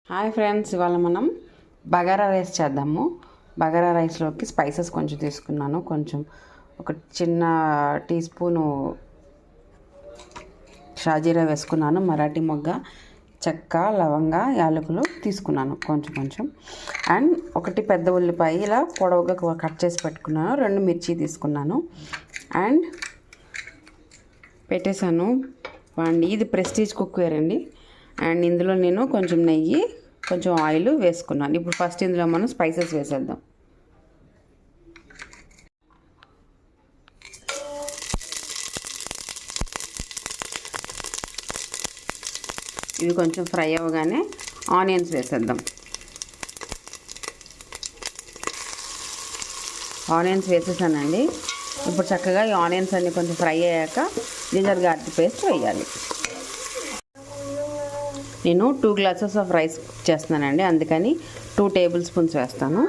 Hi friends, ఇవాళ మనం bagara rice చేద్దాము. బగారా రైస్లోకి స్పైసెస్ కొంచెం తీసుకున్నాను. ఒక చిన్న టీ స్పూను షాజీరా వేసుకున్నాను. మరాఠీ మొగ్గ, చెక్క, లవంగ, యాలకులు తీసుకున్నాను కొంచెం. అండ్ ఒకటి పెద్ద ఉల్లిపాయ ఇలా పొడవుగా కట్ చేసి పెట్టుకున్నాను. 2 మిర్చి తీసుకున్నాను అండ్ పెట్టేశాను. ఇది ప్రెస్టీజ్ కుక్వేర్ అండి. అండ్ ఇందులో నేను కొంచెం నెయ్యి, కొంచెం ఆయిల్ వేసుకున్నాను. ఇప్పుడు ఫస్ట్ ఇందులో మనం స్పైసెస్ వేసేద్దాం. ఇవి కొంచెం ఫ్రై అవ్వగానే ఆనియన్స్ వేసేద్దాం. ఆనియన్స్ వేసేసానండి. ఇప్పుడు చక్కగా ఈ ఆనియన్స్ అన్నీ కొంచెం ఫ్రై అయ్యాక జింజర్ గార్లిక్ పేస్ట్ వేయాలి. నేను 2 గ్లాసెస్ ఆఫ్ రైస్ చేస్తున్నానండి, అందుకని 2 టేబుల్ స్పూన్స్ వేస్తాను.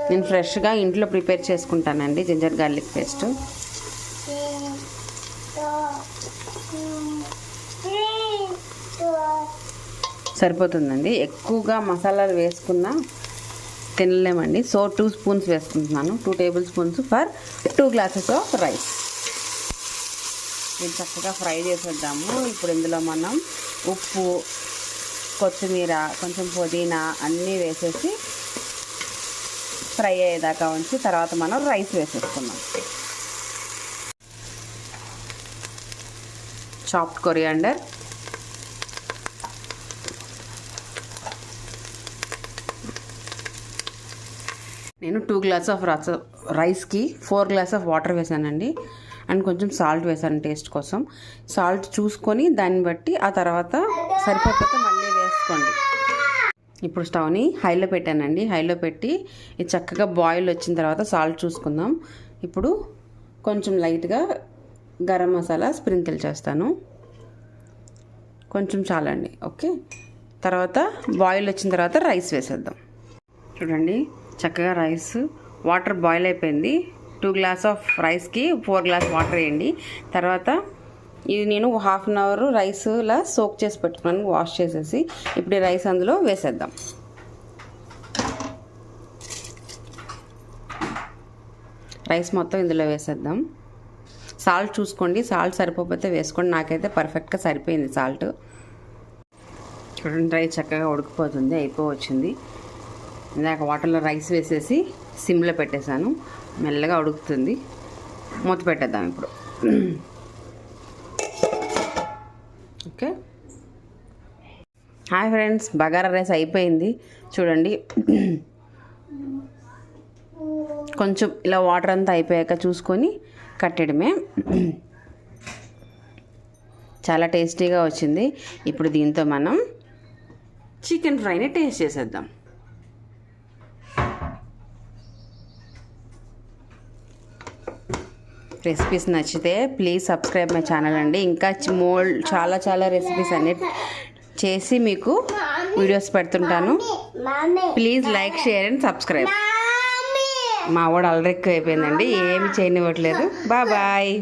నేను ఫ్రెష్గా ఇంట్లో ప్రిపేర్ చేసుకుంటానండి జింజర్ గార్లిక్ పేస్ట్. సరిపోతుందండి. ఎక్కువగా మసాలాలు వేసుకున్నా తినలేమండి. సో 2 స్పూన్స్ వేసుకుంటున్నాను. 2 table spoons for 2 glasses of rice. దీన్ని చక్కగా ఫ్రై చేసేద్దాము. ఇప్పుడు ఇందులో మనం ఉప్పు, కొత్తిమీర, కొంచెం పుదీనా అన్నీ వేసేసి ఫ్రై అయ్యేదాకా ఉంచి తర్వాత మనం రైస్ వేసేసుకున్నాం. చాప్డ్ కొరియాండర్, నేను 2 గ్లాస్ ఆఫ్ రైస్కి 4 గ్లాస్ ఆఫ్ వాటర్ వేసానండి. అండ్ కొంచెం సాల్ట్ వేసాను టేస్ట్ కోసం. సాల్ట్ చూసుకొని దాన్ని బట్టి ఆ తర్వాత సరిపోతే మళ్ళీ వేసుకోండి. ఇప్పుడు స్టవ్ని హైలో పెట్టానండి. హైలో పెట్టి ఇది చక్కగా బాయిల్ వచ్చిన తర్వాత సాల్ట్ చూసుకుందాం. ఇప్పుడు కొంచెం లైట్గా గరం మసాలా స్ప్రింకిల్ చేస్తాను. కొంచెం చాలండి. ఓకే, తర్వాత బాయిల్ వచ్చిన తర్వాత రైస్ వేసేద్దాం. చూడండి, చక్కగా రైస్ వాటర్ బాయిల్ అయిపోయింది. 2 గ్లాస్ ఆఫ్ రైస్కి 4 గ్లాస్ వాటర్ వేయండి. తర్వాత ఇది నేను ½ అన్ అవర్ రైస్లా సోక్ చేసి పెట్టుకున్నాను, వాష్ చేసేసి. ఇప్పుడు ఈ రైస్ అందులో వేసేద్దాం. రైస్ మొత్తం ఇందులో వేసేద్దాం. సాల్ట్ చూసుకోండి, సాల్ట్ సరిపోతే వేసుకోండి. నాకైతే పర్ఫెక్ట్గా సరిపోయింది సాల్ట్. చూడండి, రైస్ చక్కగా ఉడికిపోతుంది, అయిపోవచ్చింది. ఇందాక వాటర్లో రైస్ వేసేసి సిమ్లో పెట్టేశాను. మెల్లగా ఉడుకుతుంది. మూత పెట్టేద్దాం ఇప్పుడు. Okay, hi friends, bagara rice అయిపోయింది. చూడండి, కొంచెం ఇలా వాటర్ అంతా అయిపోయాక చూసుకొని కట్టడమే. చాలా టేస్టీగా వచ్చింది. ఇప్పుడు దీంతో మనం చికెన్ ఫ్రైని టేస్ట్ చేసేద్దాం. రెసిపీస్ నచ్చితే ప్లీజ్ సబ్స్క్రైబ్ మై ఛానల్ అండి. ఇంకా చాలా రెసిపీస్ అన్ని చేసి మీకు వీడియోస్ పెడుతుంటాను. Please like, share and subscribe. మా వాడు అలరెక్కువ అయిపోయిందండి, ఏమి చేయనివ్వట్లేదు. బాయ్.